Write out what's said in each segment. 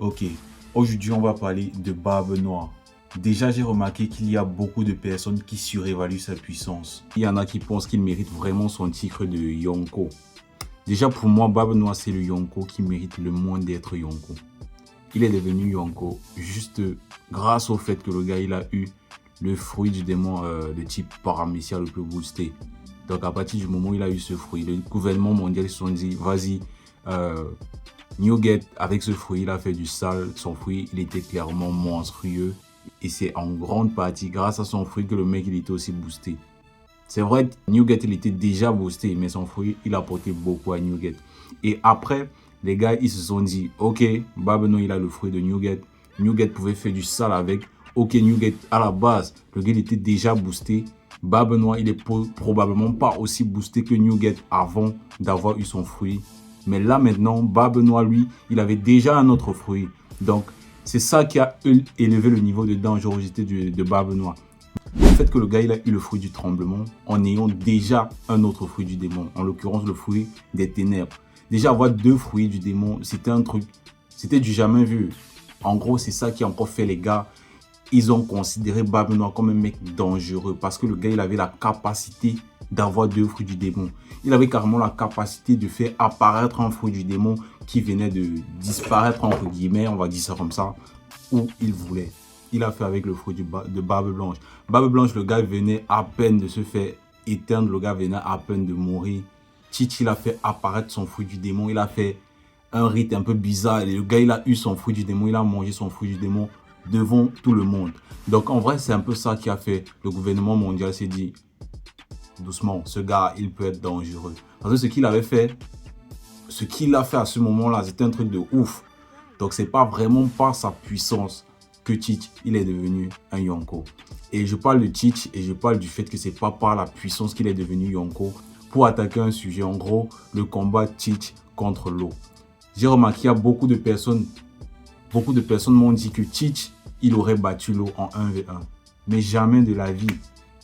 Ok, aujourd'hui on va parler de Barbe Noire. Déjà j'ai remarqué qu'il y a beaucoup de personnes qui surévaluent sa puissance. Il y en a qui pensent qu'il mérite vraiment son titre de Yonko. Déjà pour moi, Barbe Noire c'est le Yonko qui mérite le moins d'être Yonko. Il est devenu Yonko juste grâce au fait que le gars il a eu le fruit du démon de type paramécia le plus boosté. Donc à partir du moment où il a eu ce fruit, le gouvernement mondial se sont dit vas-y, Newgate avec ce fruit il a fait du sale. Son fruit il était clairement monstrueux et c'est en grande partie grâce à son fruit que le mec il était aussi boosté. C'est vrai, Newgate il était déjà boosté, mais son fruit il a apporté beaucoup à Newgate. Et après, les gars ils se sont dit ok, Barbe Noire il a le fruit de Newgate. Newgate pouvait faire du sale avec. Ok, Newgate à la base, le gars il était déjà boosté. Barbe Noire il est probablement pas aussi boosté que Newgate avant d'avoir eu son fruit. Mais là maintenant, Barbe Noire lui, il avait déjà un autre fruit. Donc c'est ça qui a élevé le niveau de dangerosité de Barbe Noire. Le fait que le gars il a eu le fruit du tremblement en ayant déjà un autre fruit du démon, en l'occurrence le fruit des ténèbres. Déjà avoir deux fruits du démon, c'était un truc, c'était du jamais vu. En gros, c'est ça qui a encore fait les gars, ils ont considéré Barbe Noire comme un mec dangereux parce que le gars il avait la capacité d'avoir deux fruits du démon. Il avait carrément la capacité de faire apparaître un fruit du démon qui venait de disparaître entre guillemets, on va dire ça comme ça, où il voulait. Il a fait avec le fruit de Barbe Blanche. Barbe Blanche, le gars venait à peine de se faire éteindre, le gars venait à peine de mourir. Titi, il a fait apparaître son fruit du démon, il a fait un rite un peu bizarre. Et le gars, il a eu son fruit du démon, il a mangé son fruit du démon devant tout le monde. Donc en vrai, c'est un peu ça qui a fait. Le gouvernement mondial s'est dit, doucement, ce gars, il peut être dangereux. Parce que ce qu'il avait fait, ce qu'il a fait à ce moment-là, c'était un truc de ouf. Donc c'est pas vraiment par sa puissance que Teach, il est devenu un Yonko. Et je parle de Teach et je parle du fait que c'est pas par la puissance qu'il est devenu Yonko. Pour attaquer un sujet, en gros, le combat Teach contre l'eau. J'ai remarqué qu'il y a beaucoup de personnes m'ont dit que Teach, il aurait battu l'eau en 1v1. Mais jamais de la vie.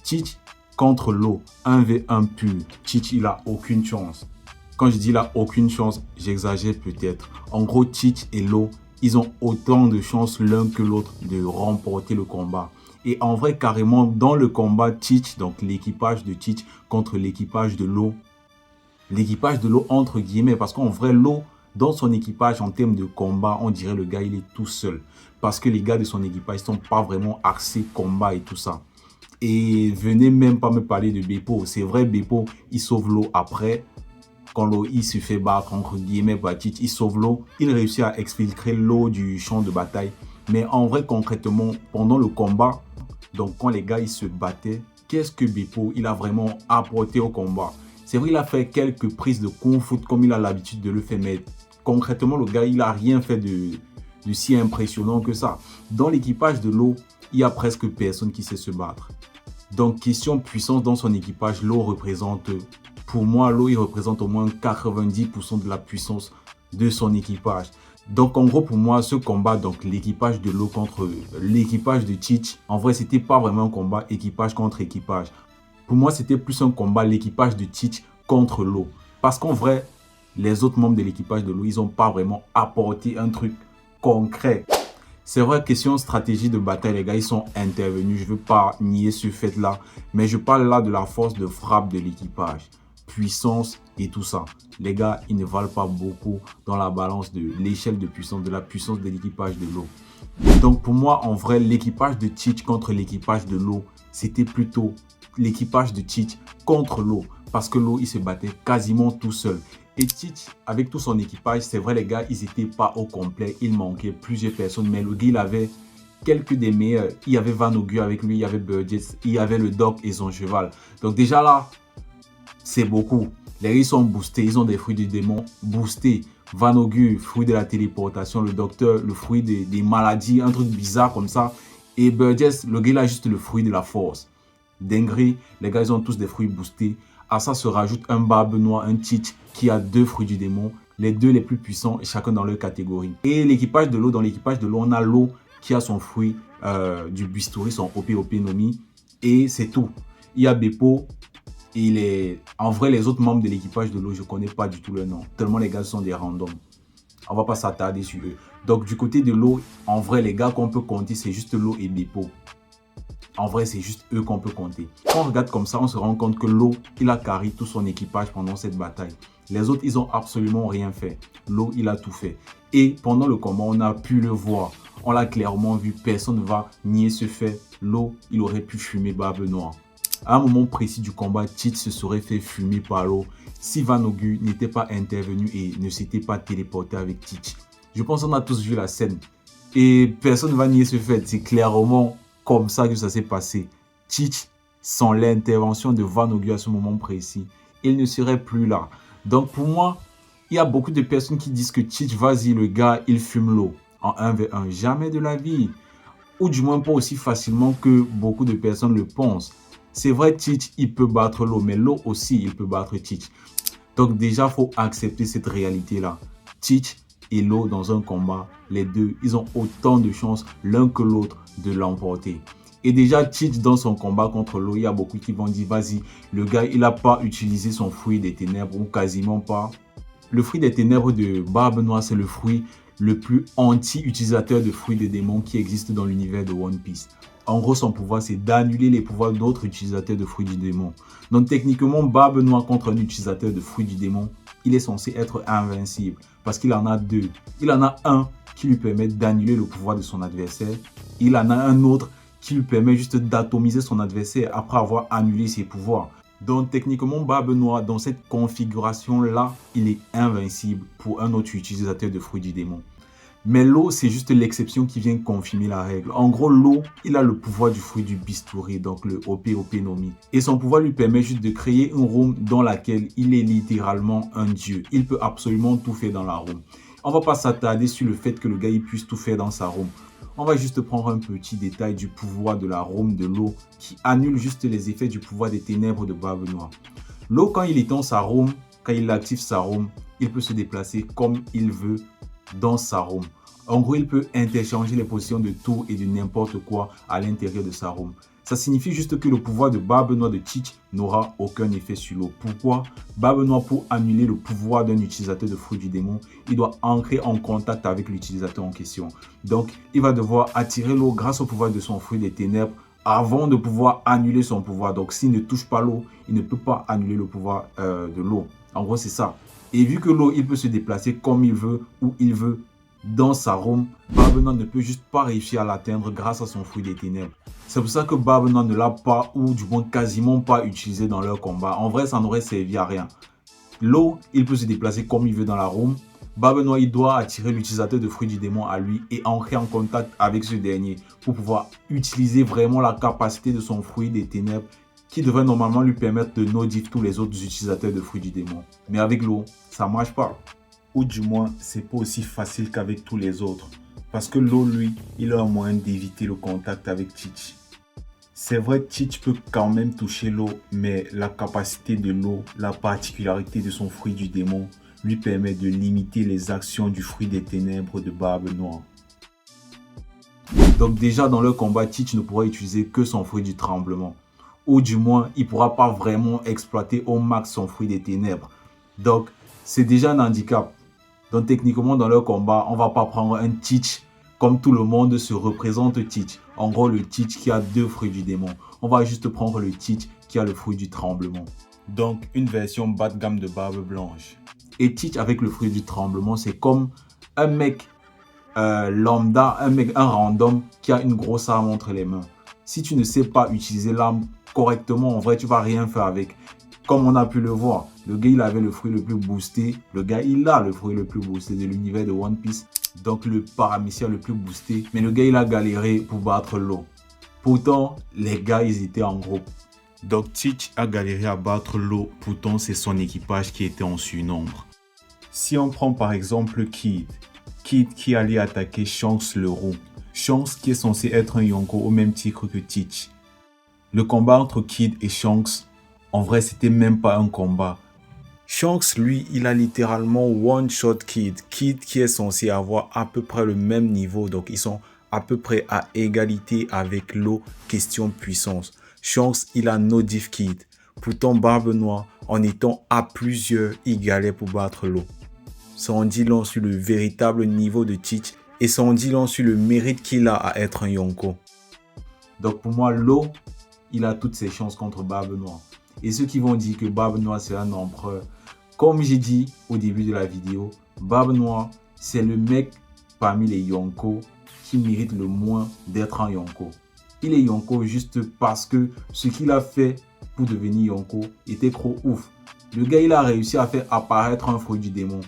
Teach contre l'eau, 1v1 pur. Teach, il a aucune chance. Quand je dis là aucune chance, j'exagère peut-être. En gros, Teach et l'eau, ils ont autant de chances l'un que l'autre de remporter le combat. Et en vrai, carrément, dans le combat Teach, donc l'équipage de Teach contre l'équipage de l'eau entre guillemets, parce qu'en vrai, l'eau, dans son équipage, en termes de combat, on dirait le gars, il est tout seul. Parce que les gars de son équipage ne sont pas vraiment axés combat et tout ça. Et venez même pas me parler de Beppo. C'est vrai, Beppo, il sauve l'eau après. Quand l'eau il se fait battre entre guillemets par Teach, il sauve l'eau, il réussit à exfiltrer l'eau du champ de bataille. Mais en vrai, concrètement, pendant le combat, donc quand les gars ils se battaient, qu'est-ce que Beppo il a vraiment apporté au combat? C'est vrai, il a fait quelques prises de kung fu comme il a l'habitude de le faire, mais concrètement, le gars il a rien fait de si impressionnant que ça. Dans l'équipage de l'eau, il y a presque personne qui sait se battre. Donc, question puissance dans son équipage, l'eau représente, pour moi, l'eau, il représente au moins 90% de la puissance de son équipage. Donc, en gros, pour moi, ce combat, donc l'équipage de l'eau contre l'équipage de Teach, en vrai, c'était pas vraiment un combat équipage contre équipage. Pour moi, c'était plus un combat l'équipage de Teach contre l'eau. Parce qu'en vrai, les autres membres de l'équipage de l'eau, ils n'ont pas vraiment apporté un truc concret. C'est vrai, question stratégie de bataille, les gars, ils sont intervenus. Je ne veux pas nier ce fait-là. Mais je parle là de la force de frappe de l'équipage. Puissance et tout ça. Les gars, ils ne valent pas beaucoup dans la balance de l'échelle de puissance, de la puissance de l'équipage de l'eau. Donc pour moi, en vrai, l'équipage de Teach contre l'équipage de l'eau, c'était plutôt l'équipage de Teach contre l'eau. Parce que l'eau, il se battait quasiment tout seul. Et Teach, avec tout son équipage, c'est vrai les gars, ils n'étaient pas au complet. Il manquait plusieurs personnes. Mais le gars, il avait quelques des meilleurs. Il y avait Van Augur avec lui, il y avait Burgess, il y avait le Doc et son cheval. Donc déjà là, c'est beaucoup. Les gars, ils sont boostés, ils ont des fruits du démon boostés. Van Augur, fruit de la téléportation. Le docteur, le fruit des maladies, un truc bizarre comme ça. Et Burgess, le gars, il a juste le fruit de la force. Dinguerie, les gars, ils ont tous des fruits boostés. À ça se rajoute un Barbe Noire, un Teach qui a deux fruits du démon, les deux les plus puissants, chacun dans leur catégorie. Et l'équipage de l'eau, dans l'équipage de l'eau, on a l'eau qui a son fruit du bistouri, son OP Nomi. Et c'est tout. Il y a Beppo. En vrai, les autres membres de l'équipage de l'eau, je ne connais pas du tout leur nom. Tellement les gars sont des randoms. On va pas s'attarder sur eux. Donc du côté de l'eau, en vrai, les gars qu'on peut compter, c'est juste l'eau et Beppo. En vrai, c'est juste eux qu'on peut compter. Quand on regarde comme ça, on se rend compte que l'eau, il a carré tout son équipage pendant cette bataille. Les autres, ils ont absolument rien fait. L'eau, il a tout fait. Et pendant le combat, on a pu le voir. On l'a clairement vu. Personne ne va nier ce fait. L'eau, il aurait pu fumer Barbe Noire. À un moment précis du combat, Teach se serait fait fumer par l'eau si Vanogu n'était pas intervenu et ne s'était pas téléporté avec Teach. Je pense qu'on a tous vu la scène. Et personne ne va nier ce fait. C'est clairement comme ça que ça s'est passé. Teach, sans l'intervention de Vanogu à ce moment précis, il ne serait plus là. Donc pour moi, il y a beaucoup de personnes qui disent que Teach, vas-y le gars, il fume l'eau. En 1v1, jamais de la vie. Ou du moins pas aussi facilement que beaucoup de personnes le pensent. C'est vrai, Teach, il peut battre l'eau, mais l'eau aussi, il peut battre Teach. Donc déjà, il faut accepter cette réalité-là. Teach et l'eau dans un combat, les deux, ils ont autant de chances l'un que l'autre de l'emporter. Et déjà, Teach, dans son combat contre l'eau, il y a beaucoup qui vont dire, vas-y, le gars, il n'a pas utilisé son fruit des ténèbres, ou quasiment pas. Le fruit des ténèbres de Barbe Noire, c'est le fruit le plus anti-utilisateur de fruits des démons qui existe dans l'univers de One Piece. En gros, son pouvoir, c'est d'annuler les pouvoirs d'autres utilisateurs de fruits du démon. Donc, techniquement, Barbe Noire contre un utilisateur de fruits du démon, il est censé être invincible parce qu'il en a deux. Il en a un qui lui permet d'annuler le pouvoir de son adversaire. Il en a un autre qui lui permet juste d'atomiser son adversaire après avoir annulé ses pouvoirs. Donc techniquement, Barbe Noire, dans cette configuration-là, il est invincible pour un autre utilisateur de fruits du démon. Mais l'eau, c'est juste l'exception qui vient confirmer la règle. En gros, l'eau, il a le pouvoir du fruit du bistouri, donc le OP Nomi. Et son pouvoir lui permet juste de créer une room dans laquelle il est littéralement un dieu. Il peut absolument tout faire dans la room. On va pas s'attarder sur le fait que le gars il puisse tout faire dans sa room. On va juste prendre un petit détail du pouvoir de la room de l'eau qui annule juste les effets du pouvoir des ténèbres de Barbe Noire. L'eau, quand il est dans sa room, quand il active sa room, il peut se déplacer comme il veut dans sa room. En gros, il peut interchanger les positions de tout et de n'importe quoi à l'intérieur de sa room. Ça signifie juste que le pouvoir de Barbe Noire de Teach n'aura aucun effet sur l'eau. Pourquoi? Barbe Noire, pour annuler le pouvoir d'un utilisateur de fruit du démon, il doit entrer en contact avec l'utilisateur en question. Donc, il va devoir attirer l'eau grâce au pouvoir de son fruit des ténèbres avant de pouvoir annuler son pouvoir. Donc, s'il ne touche pas l'eau, il ne peut pas annuler le pouvoir de l'eau. En gros, c'est ça. Et vu que l'eau, il peut se déplacer comme il veut, où il veut, dans sa room, Barbe Noire ne peut juste pas réussir à l'atteindre grâce à son fruit des ténèbres. C'est pour ça que Barbe Noire ne l'a pas, ou du moins quasiment pas utilisé dans leur combat. En vrai, ça n'aurait servi à rien. L'eau, il peut se déplacer comme il veut dans la room. Barbe Noire, il doit attirer l'utilisateur de fruit du démon à lui et entrer en contact avec ce dernier pour pouvoir utiliser vraiment la capacité de son fruit des ténèbres qui devrait normalement lui permettre de no-diff tous les autres utilisateurs de fruits du démon. Mais avec l'eau, ça ne marche pas. Ou du moins, c'est pas aussi facile qu'avec tous les autres. Parce que l'eau, lui, il a un moyen d'éviter le contact avec Teach. C'est vrai, Teach peut quand même toucher l'eau, mais la capacité de l'eau, la particularité de son fruit du démon, lui permet de limiter les actions du fruit des ténèbres de Barbe Noire. Donc déjà dans le combat, Teach ne pourra utiliser que son fruit du tremblement. Ou du moins, il ne pourra pas vraiment exploiter au max son fruit des ténèbres. Donc, c'est déjà un handicap. Donc techniquement dans leur combat, on ne va pas prendre un Teach comme tout le monde se représente Teach. En gros, le Teach qui a deux fruits du démon. On va juste prendre le Teach qui a le fruit du tremblement. Donc une version bas de gamme de Barbe Blanche. Et Teach avec le fruit du tremblement, c'est comme un mec lambda, un random qui a une grosse arme entre les mains. Si tu ne sais pas utiliser l'arme correctement, en vrai, tu ne vas rien faire avec. Comme on a pu le voir, le gars, il avait le fruit le plus boosté. Le gars, il a le fruit le plus boosté de l'univers de One Piece. Donc, le paramécia le plus boosté. Mais le gars, il a galéré pour battre l'eau. Pourtant, les gars, ils étaient en groupe. Donc, Teach a galéré à battre l'eau. Pourtant, c'est son équipage qui était en surnombre. Si on prend par exemple Kid. Kid qui allait attaquer Shanks le roux. Shanks qui est censé être un Yonko au même titre que Teach. Le combat entre Kid et Shanks, en vrai, c'était même pas un combat. Shanks, lui, il a littéralement one-shot Kid. Kid qui est censé avoir à peu près le même niveau. Donc, ils sont à peu près à égalité avec l'eau, question puissance. Shanks, il a no-diff Kid. Pourtant, Barbe Noire, en étant à plusieurs, il galère pour battre l'eau. Ça en dit long sur le véritable niveau de Teach et ça en dit long sur le mérite qu'il a à être un Yonko. Donc pour moi, Law, il a toutes ses chances contre Barbe Noire. Et ceux qui vont dire que Barbe Noire c'est un empereur, comme j'ai dit au début de la vidéo, Barbe Noire c'est le mec parmi les Yonko qui mérite le moins d'être un Yonko. Il est Yonko juste parce que ce qu'il a fait pour devenir Yonko était trop ouf. Le gars il a réussi à faire apparaître un fruit du démon.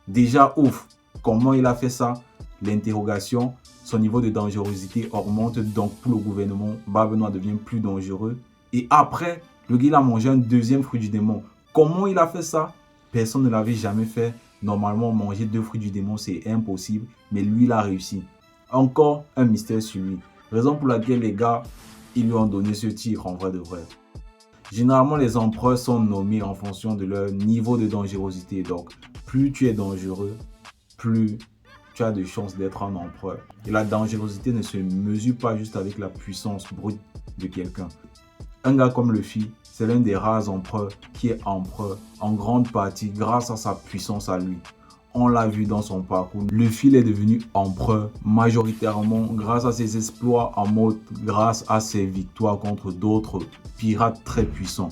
Déjà ouf. Comment il a fait ça? L'interrogation. Son niveau de dangerosité augmente, donc pour le gouvernement, Barbe Noire devient plus dangereux. Et après, le gars il a mangé un deuxième fruit du démon. Comment il a fait ça? Personne ne l'avait jamais fait. Normalement, manger 2 fruits du démon, c'est impossible. Mais lui, il a réussi. Encore un mystère sur lui. Raison pour laquelle les gars, ils lui ont donné ce titre en vrai de vrai. Généralement, les empereurs sont nommés en fonction de leur niveau de dangerosité. Donc, plus tu es dangereux, plus tu as de chances d'être un empereur. Et la dangerosité ne se mesure pas juste avec la puissance brute de quelqu'un. Un gars comme Luffy, c'est l'un des rares empereurs qui est empereur en grande partie grâce à sa puissance à lui. On l'a vu dans son parcours. Luffy est devenu empereur majoritairement grâce à ses exploits en mode, grâce à ses victoires contre d'autres pirates très puissants.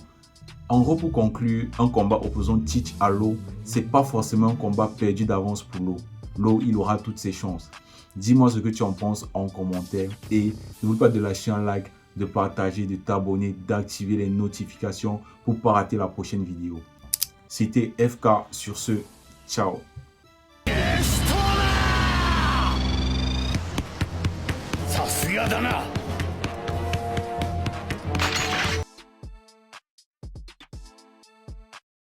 En gros, pour conclure, un combat opposant Teach à Law, c'est pas forcément un combat perdu d'avance pour Law. Law, il aura toutes ses chances. Dis-moi ce que tu en penses en commentaire et n'oublie pas de lâcher un like, de partager, de t'abonner, d'activer les notifications pour ne pas rater la prochaine vidéo. C'était FK, sur ce, ciao. さすがだな。